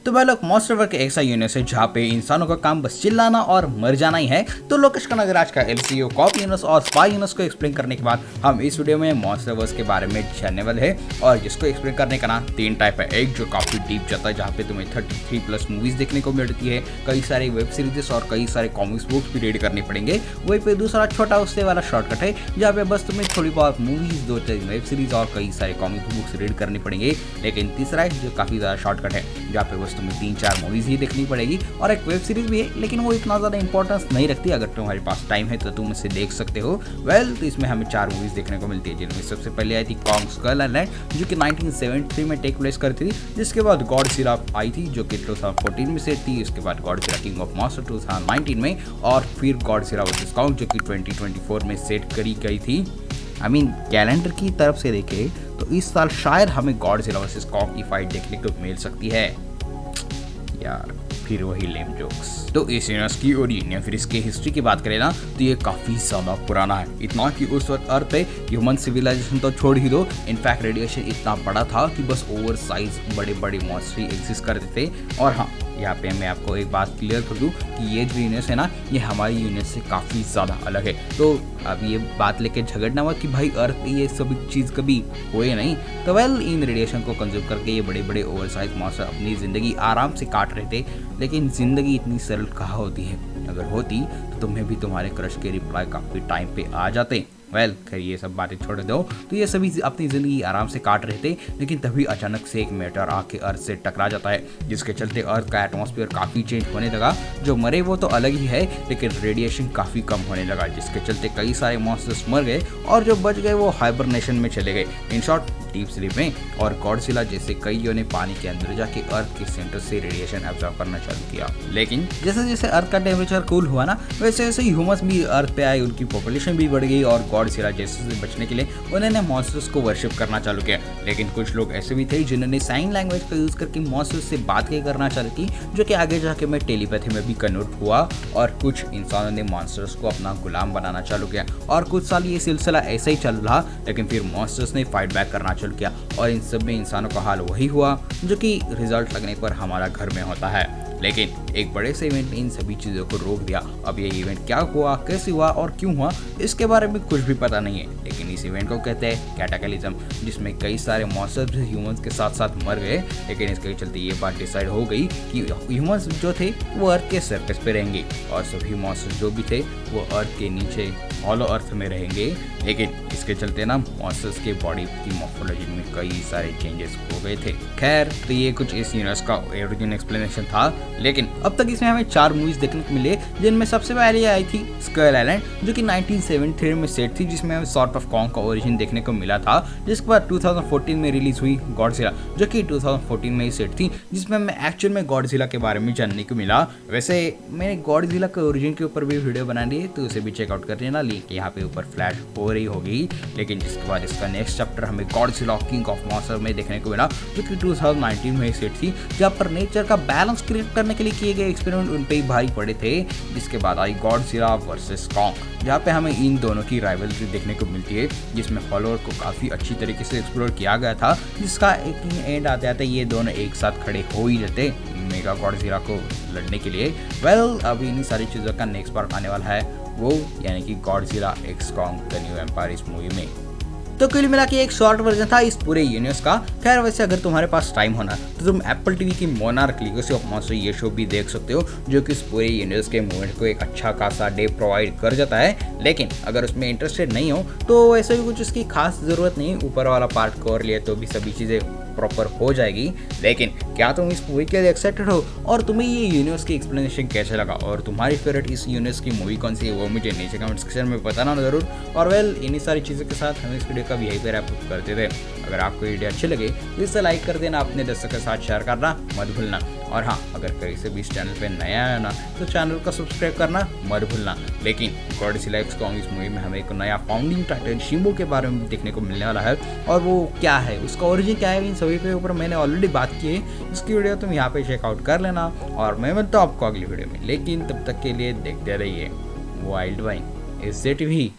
तो वह लोग मॉन्स्टरवर्स एक ऐसा यूनिवर्स है जहाँ पे इंसानों का काम बस चिल्लाना और मर जाना ही है। तो लोकेश कनगर आज का एलसीयू कॉप यूनिवर्स और स्पाई यूनिवर्स को एक्सप्लेन करने के बाद हम इस वीडियो में मॉन्स्टरवर्स के बारे में जानने वाले हैं, और जिसको एक्सप्लेन करने का ना 3 टाइप है। एक जो काफी डीप जाता है जहाँ पे तुम्हें 33+ मूवीज देखने को मिलती है, कई सारे वेब सीरीज और कई सारे कॉमिक्स बुक्स भी रीड करने पड़ेंगे। वहीं पे दूसरा छोटा उससे वाला शॉर्टकट है जहाँ पे बस तुम्हें थोड़ी बहुत मूवीज, 2-3 वेब सीरीज और कई सारे कॉमिक्स बुक्स रीड करनी पड़ेंगे। लेकिन तीसरा है जो काफी ज्यादा शॉर्टकट है जहाँ पे बस तुम्हें 3-4 मूवीज ही देखनी पड़ेगी और एक वेब सीरीज भी है, लेकिन वो इतना ज्यादा इंपॉर्टेंस नहीं रखती। अगर तुम्हारे पास टाइम है तो तुम इसे देख सकते हो। तो इसमें हमें 4 मूवीज देखने को मिलती है, जिनमें सबसे पहले आई थी कॉन्ग स्कल आइलैंड जो कि 1973 में टेक प्लेस करती थी। जिसके बाद गॉडजिला आई थी जो कि 2014 में सेट थी। उसके बाद गॉडजिला किंग ऑफ मॉन्स्टर 2019 में, और फिर गॉडजिला वर्सेस कॉन्ग जो कि 2024 में सेट करी गई थी। कैलेंडर की तरफ से देखें तो इस साल शायद हमें गॉडजिला वर्सेस कॉन्ग की फाइट देखने को मिल सकती है। यार फिर वही लेम जोक्स। तो इस यूनिवर्स की ओरिजिन या फिर इसके हिस्ट्री की बात करें ना तो ये काफी ज्यादा पुराना है। इतना कि उस वक्त अर्थ पे ह्यूमन सिविलाइजेशन तो छोड़ ही दो, इनफैक्ट रेडिएशन इतना बड़ा था कि बस ओवर साइज बड़े बड़े मॉन्स्टर एग्जिस्ट करते थे। और हाँ, यहाँ पे मैं आपको एक बात क्लियर कर दूँ कि ये जो यूनिवर्स है ना, ये हमारी यूनिवर्स से काफ़ी ज़्यादा अलग है। तो अब ये बात लेके झगड़ना हुआ कि भाई अर्थ पे ये सभी चीज़ कभी हुए नहीं। तो इन रेडिएशन को कंज्यूम करके ये बड़े बड़े ओवर साइज मॉन्स्टर अपनी ज़िंदगी आराम से काट रहे थे। लेकिन ज़िंदगी इतनी सरल कहाँ होती है, अगर होती तो तुम्हें भी तुम्हारे क्रश के रिप्लाई काफ़ी टाइम पे आ जाते। खैर ये सब बातें छोड़ दो। तो ये सभी अपनी ज़िंदगी आराम से काट रहे थे, लेकिन तभी अचानक से एक मेटर आके अर्थ से टकरा जाता है, जिसके चलते अर्थ का एटमॉस्फेयर काफ़ी चेंज होने लगा। जो मरे वो तो अलग ही है, लेकिन रेडिएशन काफ़ी कम होने लगा, जिसके चलते कई सारे मॉन्स्टर्स मर गए और जो बच गए वो हाइबरनेशन में चले गए, इन शॉर्ट डीप स्लीप में। और गॉडजिला जैसे कईयों ने पानी के अंदर जाके अर्थ के सेंटर से रेडिएशन एब्जॉर्ब करना चालू किया। लेकिन जैसे जैसे अर्थ का टेम्परेचर कूल हुआ ना, वैसे वैसे ह्यूमंस भी अर्थ पे आए, उनकी पॉपुलेशन भी बढ़ गई और गॉडजिला जैसे से बचने के लिए उन्होंने मॉन्स्टर्स को वर्शिप करना चालू किया। लेकिन कुछ लोग ऐसे भी थे जिन्होंने साइन लैंग्वेज का यूज करके मॉन्स्टर्स से बात करना चालू की, जो कि आगे जाके में टेलीपैथी में भी कन्वर्ट हुआ। और कुछ इंसानों ने मॉन्स्टर्स को अपना गुलाम बनाना चालू किया और कुछ साल ये सिलसिला ऐसे ही चल रहा। लेकिन फिर मॉन्स्टर्स ने फाइट बैक करना चालू किया और इन सब में इंसानों का हाल वही हुआ जो कि रिजल्ट लगने पर हमारा घर में होता है। लेकिन एक बड़े से इवेंट ने इन सभी चीज़ों को रोक दिया। अब ये इवेंट क्या हुआ, कैसे हुआ और क्यों हुआ, इसके बारे में कुछ भी पता नहीं है। लेकिन इस इवेंट को कहते हैं कैटाक्लिज्म, जिसमें कई सारे मॉन्स्टर्स ह्यूमंस के साथ साथ मर गए। लेकिन इसके चलते ये बात डिसाइड हो गई कि ह्यूमंस जो थे वो अर्थ के सरफेस पे रहेंगे और सभी मॉन्स्टर्स जो भी थे वो अर्थ के नीचे हॉलो अर्थ में रहेंगे। लेकिन इसके चलते ना मॉन्स्टर्स के बॉडी की मॉर्फोलॉजी में कई सारे चेंजेस हो गए थे। खैर, तो ये कुछ इस यूनिवर्स का ओरिजिन एक्सप्लेनेशन था। लेकिन अब तक इसमें हमें 4 मूवीज देखने को मिले, जिनमें सबसे पहले आई थी स्कल आइलैंड जो कि 1973 में सेट थी, जिसमें हमें सॉर्ट ऑफ कॉन्ग का ओरिजिन देखने को मिला था। जिसके बाद 2014 में रिलीज हुई गॉडजिला जो कि 2014 में ही सेट थी, जिसमें हमें एक्चुअल में गॉडजिला के बारे में जानने को मिला। वैसे मैंने गॉडजिला के ओरिजिन के ऊपर भी वीडियो बना दी है, तो उसे भी चेकआउट कर लेना, लिंक यहाँ पे ऊपर फ्लैश हो रही होगी। लेकिन जिसके बाद इसका नेक्स्ट चैप्टर हमें गॉडजिला किंग ऑफ मॉन्स्टर में देखने को मिला, जो कि 2019 में ही सेट थी, जहाँ पर नेचर का बैलेंस क्रिएट करने के लिए किए गए एक्सपेरिमेंट उन पे ही भारी पड़े थे। जिसके बाद आई गॉडजिला वर्सेस कॉन्ग, जहाँ पे हमें इन दोनों की राइवलरी देखने को मिलती है, जिसमें फॉलोअर को काफ़ी अच्छी तरीके से एक्सप्लोर किया गया था, जिसका एक एंड आते आते ये दोनों एक साथ खड़े हो ही जाते मेगा गॉडजिला को लड़ने के लिए। अभी इन्हीं सारी चीज़ों का नेक्स्ट पार्ट आने वाला है, वो यानी कि Godzilla x Kong the new empire इस मूवी में। तो कुल मिला के एक शॉर्ट वर्जन था इस पूरे यूनिवर्स का। खैर, वैसे अगर तुम्हारे पास टाइम होना तो तुम एप्पल टीवी की मोनार्क लीगेसी ऑफ मॉन्स्टर ये शो भी देख सकते हो, जो कि इस पूरे यूनिवर्स के मूवमेंट को एक अच्छा खासा डे प्रोवाइड कर जाता है। लेकिन अगर उसमें इंटरेस्टेड नहीं हो तो वैसे भी कुछ उसकी खास ज़रूरत नहीं, ऊपर वाला पार्ट कवर लिए तो भी सभी चीज़ें प्रॉपर हो जाएगी। लेकिन क्या तुम इस मूवी के लिए एक्साइटेड हो और तुम्हें ये यूनिवर्स की एक्सप्लेनेशन कैसे लगा और तुम्हारी फेवरेट इस यूनिवर्स की मूवी कौन सी है, वो मुझे नीचे कमेंट सेक्शन में बताना जरूर। और इन्हीं सारी चीज़ों के साथ हम इस वीडियो का यहीं पर रैप करते थे। अगर आपको वीडियो अच्छी लगे तो इसे लाइक कर देना, अपने दोस्तों के साथ शेयर करना मत भूलना। और हाँ, अगर कहीं से भी इस चैनल पे नया आया ना तो चैनल को सब्सक्राइब करना मत भूलना। लेकिन गॉडजिला एक्स कॉन्ग इस मूवी में हमें एक नया फाउंडिंग टाइटन शिम्बो के बारे में देखने को मिलने वाला है, और वो क्या है, उसका ओरिजिन क्या है, इन सभी के ऊपर मैंने ऑलरेडी बात की है। इसकी वीडियो तुम यहाँ पे चेकआउट कर लेना और मैं मिलता हूँ आपको अगली वीडियो में। लेकिन तब तक के लिए देखते रहिए वाइल्ड वाइन इससे टीवी।